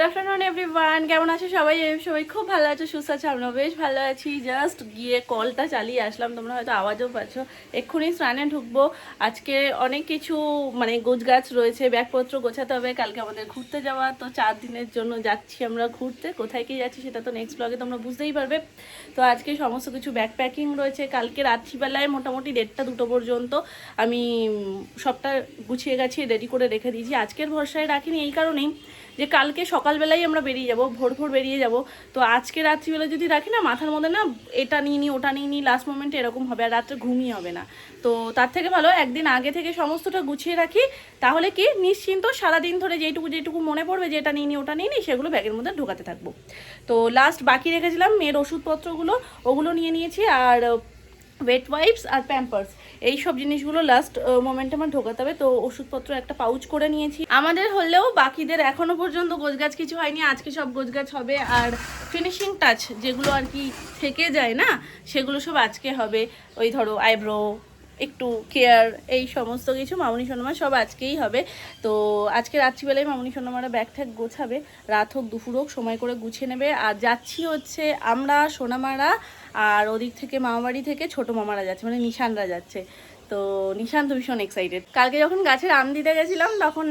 Good afternoon everyone, কেমন আছো সবাই? সবাই খুব ভালো আছো, সুস্থ আছো, আমরা বেশ ভালো আছি। জাস্ট গিয়ে কলটা চালিয়ে আসলাম, তোমরা হয়তো আওয়াজও পাচ্ছ। এক্ষুনি স্নানে ঢুকবো। আজকে অনেক কিছু মানে গোছগাছ রয়েছে, ব্যাগপত্র গোছাতে হবে। কালকে আমাদের ঘুরতে যাওয়া, তো 4 দিনের জন্য যাচ্ছি আমরা ঘুরতে। কোথায় কি যাচ্ছি সেটা তো নেক্সট ব্লগে তোমরা বুঝতেই পারবে। তো আজকে সমস্ত কিছু ব্যাগ প্যাকিং রয়েছে। কালকে রাত্রিবেলায় মোটামুটি 1:30-2টো পর্যন্ত আমি সবটা গুছিয়ে গাছিয়ে রেডি করে রেখে দিয়েছি। আজকের ভরসায় রাখিনি এই কারণেই যে কালকে সকালবেলাই আমরা বেরিয়ে যাব, ভোর ভোর বেরিয়ে যাব। তো আজকে রাত্রিবেলা যদি রাখি না, মাথার মধ্যে না এটা নিয়ে নিই ওটা নিয়ে নিই, লাস্ট মোমেন্টে এরকম হবে, আর রাত্রে ঘুমিয়ে হবে না। তো তার থেকে ভালো একদিন আগে থেকে সমস্তটা গুছিয়ে রাখি, তাহলে কি নিশ্চিন্ত সারাদিন ধরে যেটুকু মনে পড়বে যে এটা নিয়ে নিই ওটা নিয়ে নিই, সেগুলো ব্যাগের মধ্যে ঢোকাতে থাকবো। তো লাস্ট বাকি রেখেছিলাম মেয়ের ওষুধপত্রগুলো, ওগুলো নিয়ে নিয়েছি। আর ওয়েট ওয়াইপস আর প্যাম্পার্স, এই সব জিনিসগুলো লাস্ট মোমেন্টে আমার ঢোকাতে হবে। তো ওষুধপত্র একটা পাউচ করে নিয়েছি। আমাদের হলেও বাকিদের এখনো পর্যন্ত গোছগাছ কিছু হয়নি, আজকে সব গোছগাছ হবে। আর ফিনিশিং টাচ যেগুলো আর কি থেকে যায় না, সেগুলো সব আজকে হবে। ওই ধরো আইব্রো, একটু কেয়ার, এই সমস্ত কিছু মামনি সোনামা সব আজকেই হবে। তো আজকে রাত্রিবেলায় মামনি সোনামারা ব্যাগ ঠ্যাগ গোছাবে, রাত হোক দুপুর হোক সময় করে গুছিয়ে নেবে। আর যাচ্ছি হচ্ছে আমরা সোনামারা, আর ওদিক থেকে মামাবাড়ি থেকে ছোট মামারা যাচ্ছে, মানে নিশানরা যাচ্ছে। তো নিশান তো ভীষণ এক্সাইটেড। কালকে যখন গাছের আম দিতে গেছিলাম তখন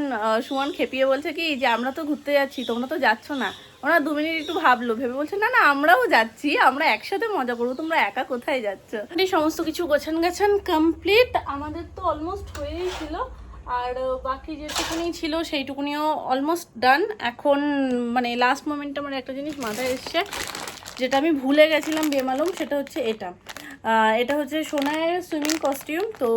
সুমন খেপিয়ে বলছে কি যে আমরা তো ঘুরতে যাচ্ছি, তোমরা তো যাচ্ছ না। ওরা 2 মিনিট একটু ভাবলো, ভেবে বলছে না না আমরাও যাচ্ছি, আমরা একসাথে মজা করবো, তোমরা একা কোথায় যাচ্ছ। এই সমস্ত কিছু গোছান গাছান কমপ্লিট, আমাদের তো অলমোস্ট হয়েই ছিল। আর বাকি যেটুকুনি ছিল সেইটুকুনিও অলমোস্ট ডান। এখন মানে লাস্ট মোমেন্টে আমার একটা জিনিস মাথায় এসছে, যেটা আমি ভুলে গেছিলাম বেমালুম, সেটা হচ্ছে এটা হচ্ছে সোনায়ের সুইমিং কস্টিউম। তো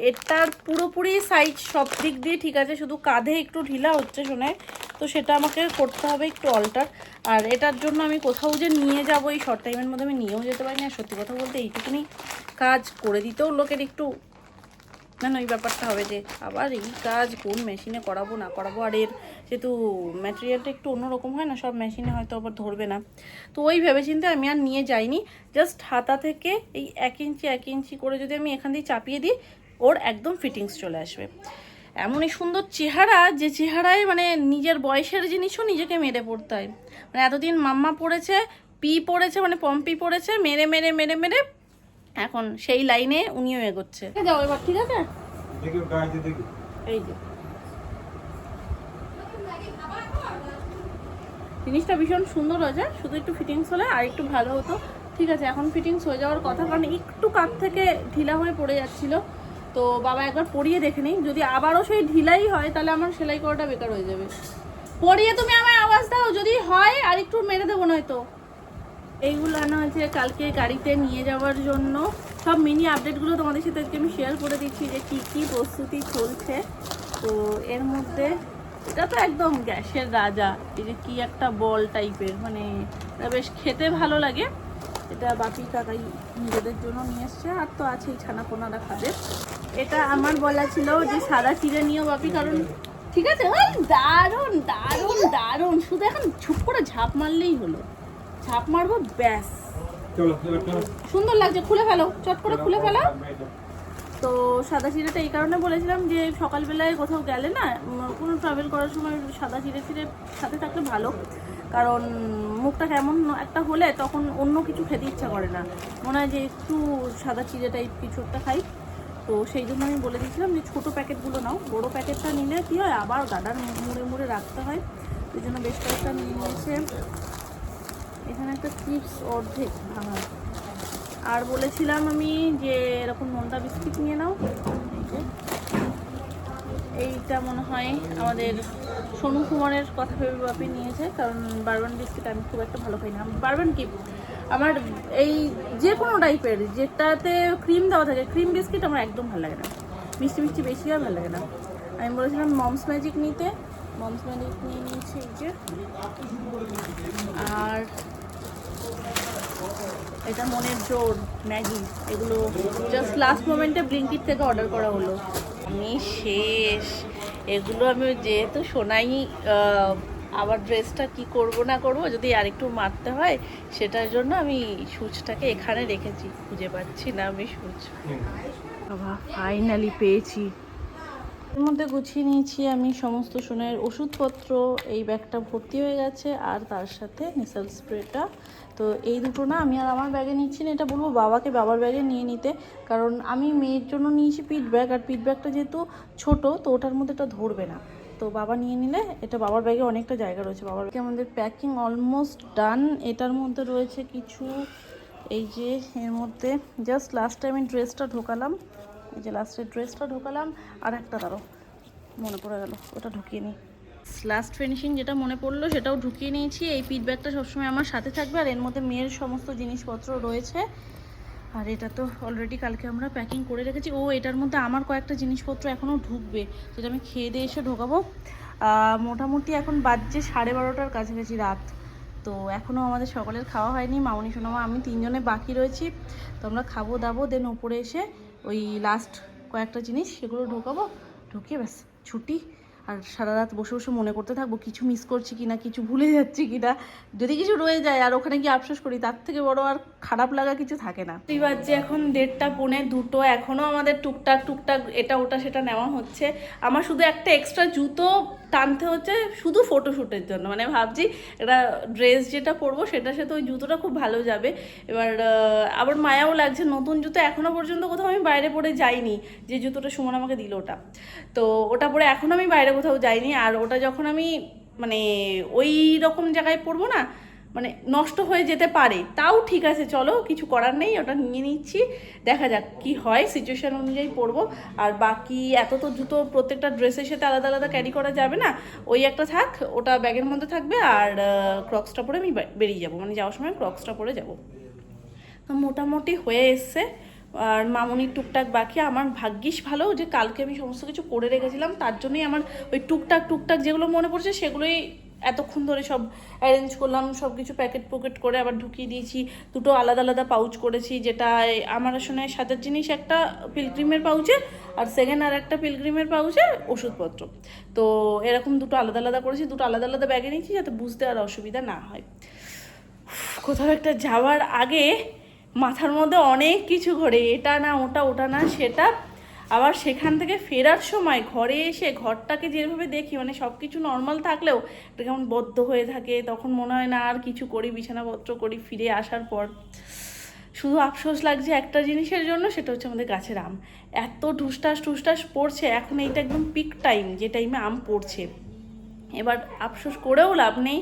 এটার পুরোপুরি সাইজ সব দিক দিয়ে ঠিক আছে, শুধু কাঁধে একটু ঢিলা হচ্ছে সোনায়, তো সেটা আমাকে করতে হবে একটু অল্টার। আর এটার জন্য আমি কোথাও যে নিয়ে যাবো এই শর্ট টাইমের মধ্যে আমি নিয়েও যেতে পারি না। সত্যি কথা বলতে এইটুকুনি কাজ করে দিতেও লোকের একটু না ওই ব্যাপারটা হবে যে আবার এই কাজ কোন মেশিনে করাবো না করাবো। আর এর যেহেতু ম্যাটেরিয়ালটা একটু অন্যরকম হয় না, সব মেশিনে হয়তো আবার ধরবে না। তো ওই ভেবেচিন্তে আমি আর নিয়ে যাইনি। জাস্ট হাতা থেকে এই 1 ইঞ্চি 1 ইঞ্চি করে যদি আমি এখান দিয়ে চাপিয়ে দিই, ওর একদম ফিটিংস চলে আসবে। এমনই সুন্দর চেহারা, যে চেহারায় মানে নিজের বয়সের জিনিসও নিজেকে মেরে পড়তে হয়। মানে এতদিন মাম্মা পড়েছে, পি পড়েছে, মানে পম্পি পড়েছে, মেরে মেরে মেরে মেরে এখন সেই লাইনে উনিও এগোচ্ছে। যাও এবার, ঠিক আছে? এই যে জিনিসটা ভীষণ সুন্দর হয়েছে, শুধু একটু ফিটিংস হলে আর একটু ভালো হতো। ঠিক আছে, এখন ফিটিংস হয়ে যাওয়ার কথা, কারণ একটু কাঁধ থেকে ঢিলা হয়ে পড়ে যাচ্ছিল। তো বাবা একবার পরিয়ে দেখে নিই, যদি আবারও সেই ঢিলাই হয় তাহলে আমার সেলাই করাটা বেকার হয়ে যাবে। পরিয়ে তুমি আমায় আওয়াজ দাও, যদি হয় আর একটু মেরে দেবো নয়তো। এইগুলো আনা হয়েছে কালকে গাড়িতে নিয়ে যাওয়ার জন্য। সব মিনি আপডেটগুলো তোমাদের সাথে আজকে আমি শেয়ার করে দিচ্ছি যে কী কী প্রস্তুতি চলছে। তো এর মধ্যে এটা তো একদম গ্যাসের রাজা, এই যে কী একটা বল টাইপের, মানে এটা বেশ খেতে ভালো লাগে। এটা বাপি কাকাই নিজেদের জন্য নিয়ে এসছে, আর তো আছেই ছানা পোনারা খাবে। এটা আমার বলা ছিল যে সাদা চিড়ে নিও বাপি, কারণ ঠিক আছে দারুণ দারুণ দারুণ, শুধু এখন ছুপ করে ঝাঁপ মারলেই হলো, ঝাঁপ মারবো ব্যাস। সুন্দর লাগছে, খুলে ফেলো, চট করে খুলে ফেলো। তো সাদা চিড়েটা এই কারণে বলেছিলাম যে সকালবেলায় কোথাও গেলে না, কোনো ট্রাভেল করার সময় সাদা চিড়ে সাথে থাকলে ভালো, কারণ মুখটা কেমন একটা হলে তখন অন্য কিছু খেতে ইচ্ছা করে না, মনে হয় যে একটু সাদা চিড়ে টাইপ কিছু একটা খাই। তো সেই জন্য আমি বলে দিয়েছিলাম যে ছোটো প্যাকেটগুলো নাও, বড়ো প্যাকেটটা নিলে কী হয় আবার গাডার মুড়ে মুড়ে রাখতে হয়, ওই জন্য বেশ কয়েকটা নিয়ে নিয়েছে। এখানে একটা চিপস অর্ধেক ভাঙা। আর বলেছিলাম আমি যে এরকম নোনতা বিস্কিট নিয়ে নাও, এইটা মনে হয় আমাদের সোনু কুমারের কথা ভেবে বাপি নিয়েছে, কারণ বারবান বিস্কিট আমি খুব একটা ভালো খাই না। বারবান কি আমার এই যে কোনো টাইপের যেটাতে ক্রিম দেওয়া থাকে, ক্রিম বিস্কিট আমার একদম ভালো লাগে না, মিষ্টি মিষ্টি বেশি আর ভালো লাগে না। আমি বলেছিলাম মমস ম্যাজিক নিতে, মমস ম্যাজিক নিয়ে নিয়েছি এই যে। আর এটা মনের জোর ম্যাগি, এগুলো জাস্ট লাস্ট মোমেন্টে ব্লিঙ্কিট থেকে অর্ডার করা হলো। আমি শেষ, এগুলো আমি যেহেতু শোনাই আবার ড্রেসটা কি করব না করব যদি আরেকটু মারতে হয়, সেটার জন্য আমি সুচটাকে এখানে রেখেছি, খুঁজে পাচ্ছি না আমি সুচ। বাবা ফাইনালি পেয়েছি, এর মধ্যে গুছিয়ে নিয়েছি আমি সমস্ত সোনার ওষুধপত্র, এই ব্যাগটা ভর্তি হয়ে গেছে, আর তার সাথে নেসাল স্প্রেটা। তো এই দুটো না আমি আর আমার ব্যাগে নিচ্ছি না, এটা বলবো বাবাকে বাবার ব্যাগে নিয়ে নিতে, কারণ আমি মেয়ের জন্য নিয়েছি পিট ব্যাগ, আর পিট ব্যাগটা যেহেতু ছোট তো ওটার মধ্যে এটা ধরবে না, তো বাবা নিয়ে নিলে এটা বাবার ব্যাগে অনেকটা জায়গা রয়েছে। বাবার ব্যাগে আমাদের প্যাকিং অলমোস্ট ডান। এটার মধ্যে রয়েছে কিছু, এই যে এর মধ্যে জাস্ট লাস্ট টাইম আমি ড্রেসটা ঢোকালাম, এই যে লাস্টের ড্রেসটা ঢোকালাম, আর একটা দাঁড়ো মনে পড়ে গেল ওটা ঢুকিয়ে নিই। লাস্ট ফিনিশিং যেটা মনে পড়লো সেটাও ঢুকিয়ে নিয়েছি। এই পিট ব্যাগটা সবসময় আমার সাথে থাকবে, আর এর মধ্যে মেয়ের সমস্ত জিনিসপত্র রয়েছে। আর এটা তো অলরেডি কালকে আমরা প্যাকিং করে রেখেছি। ও এটার মধ্যে আমার কয়েকটা জিনিসপত্র এখনও ঢুকবে, যেটা আমি খেয়ে দিয়ে এসে ঢোকাবো। মোটামুটি এখন বাজছে 12:30টার কাছাকাছি রাত, তো এখনও আমাদের সকলের খাওয়া হয়নি। মামনি সোনামা আমি তিনজনে বাকি রয়েছি, তো আমরা খাবো দাবো, দেন উপরে এসে ওই লাস্ট কয়েকটা জিনিস সেগুলো ঢোকাবো, ঢুকিয়ে ব্যাস ছুটি। আর সারা রাত বসে বসে মনে করতে থাকবো কিছু মিস করছি কিনা, কিছু ভুলে যাচ্ছি কিনা। যদি কিছু রয়ে যায় আর ওখানে গিয়ে আফসোস করি, তার থেকে বড় আর খারাপ লাগা কিছু থাকে না। এই বাজছে এখন 1:30-2 এখনও আমাদের টুকটাক টুকটাক এটা ওটা সেটা নেওয়া হচ্ছে। আমার শুধু একটা এক্সট্রা জুতো টানতে হচ্ছে শুধু ফটোশ্যুটের জন্য, মানে ভাবছি এটা ড্রেস যেটা পরবো সেটার সাথে ওই জুতোটা খুব ভালো যাবে। এবার আবার মায়াও লাগছে, নতুন জুতো এখনও পর্যন্ত কোথাও আমি বাইরে পরে যাইনি, যে জুতোটা সুমন আমাকে দিল ওটা, তো ওটা পরে এখনও আমি বাইরে কোথাও যাইনি। আর ওটা যখন আমি মানে ওই রকম জায়গায় পরবো না, মানে নষ্ট হয়ে যেতে পারে, তাও ঠিক আছে চলো কিছু করার নেই, ওটা নিয়ে নিচ্ছি, দেখা যাক কি হয়, সিচুয়েশান অনুযায়ী পরবো। আর বাকি এত তো জুতো প্রত্যেকটা ড্রেসের সাথে আলাদা আলাদা ক্যারি করা যাবে না, ওই একটা থাক, ওটা ব্যাগের মধ্যে থাকবে। আর ক্রক্সটা পরে আমি বেরিয়ে যাবো, মানে যাওয়ার সময় ক্রক্সটা পরে যাবো। তো মোটামুটি হয়ে এসছে, আর মামনির টুকটাক বাকি। আমার ভাগ্যিস ভালো যে কালকে আমি সমস্ত কিছু করে রেখেছিলাম, তার জন্যই আমার ওই টুকটাক টুকটাক যেগুলো মনে পড়ছে সেগুলোই এতক্ষণ ধরে সব অ্যারেঞ্জ করলাম, সব কিছু প্যাকেট পকেট করে আবার ঢুকিয়ে দিয়েছি। দুটো আলাদা আলাদা পাউচ করেছি, যেটা আমার আসলে সাজার জিনিস একটা পিলগ্রিমের পাউচে, আর সেকেন্ড আর একটা পিলগ্রিমের পাউচে ওষুধপত্র। তো এরকম দুটো আলাদা আলাদা করেছি, দুটো আলাদা আলাদা ব্যাগে নিয়েছি যাতে বুঝতে আর অসুবিধা না হয়। কোথাও একটা যাওয়ার আগে মাথার মধ্যে অনেক কিছু ঘোরে, এটা না ওটা, ওটা না সেটা। আবার সেখান থেকে ফেরার সময় ঘরে এসে ঘরটাকে যেভাবে দেখি, মানে সব কিছু নর্মাল থাকলেও এটা কেমন বদ্ধ হয়ে থাকে, তখন মনে হয় না আর কিছু করি, বিছানাপত্র করি। ফিরে আসার পর শুধু আফসোস লাগছে একটা জিনিসের জন্য, সেটা হচ্ছে আমাদের গাছের আম এত ঠুসটাস ঠুসটাস পড়ছে। এখন এইটা একদম পিক টাইম, যে টাইমে আম পড়ছে। এবার আফসোস করেও লাভ নেই।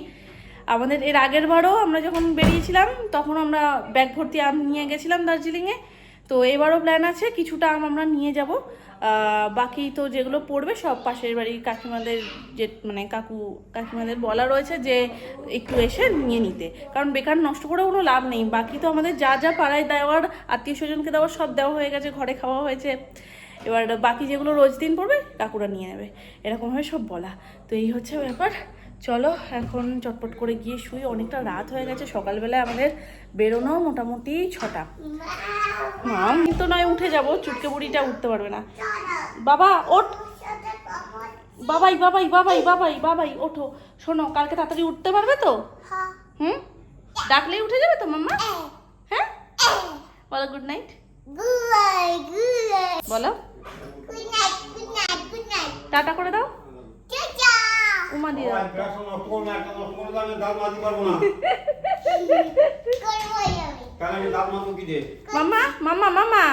আমাদের এর আগের বারও আমরা যখন বেরিয়েছিলাম তখন আমরা ব্যাগ ভর্তি আম নিয়ে গেছিলাম দার্জিলিংয়ে, তো এবারও প্ল্যান আছে কিছুটা আম আমরা নিয়ে যাব। বাকি তো যেগুলো পড়বে সব পাশের বাড়ির কাকিমাদের, যে মানে কাকিমাদের বলা রয়েছে যে একটু এসে নিয়ে নিতে, কারণ বেকার নষ্ট করে কোনো লাভ নেই। বাকি তো আমাদের যা যা পাড়ায় দেওয়ার, আত্মীয় স্বজনকে দেওয়ার সব দেওয়া হয়ে গেছে, ঘরে খাওয়া হয়েছে। এবার বাকি যেগুলো রোজ দিন পড়বে কাকুরা নিয়ে নেবে, এরকমভাবে সব বলা। তো এই হচ্ছে ব্যাপার। চলো এখন চটপট করে গিয়ে শুই, অনেকটা রাত হয়ে গেছে। সকালবেলায় আমাদের বেরোনো মোটামুটি 6টা। আমি তো নয় উঠে যাব, চুটকে বুড়িটা উঠতে পারবে না। বাবা ওঠ, বাবাই বাবাই বাবাই বাবাই বাবাই ওঠো। শোনো কালকে তাড়াতাড়ি উঠতে পারবে তো? হুম, ডাকলেই উঠে যাবে তো মাম্মা? হ্যাঁ বলো গুড নাইট, বলো টাটা করে দাও, উমা দিয়ে দাও। মাম্মা মাম্মা মাম্মা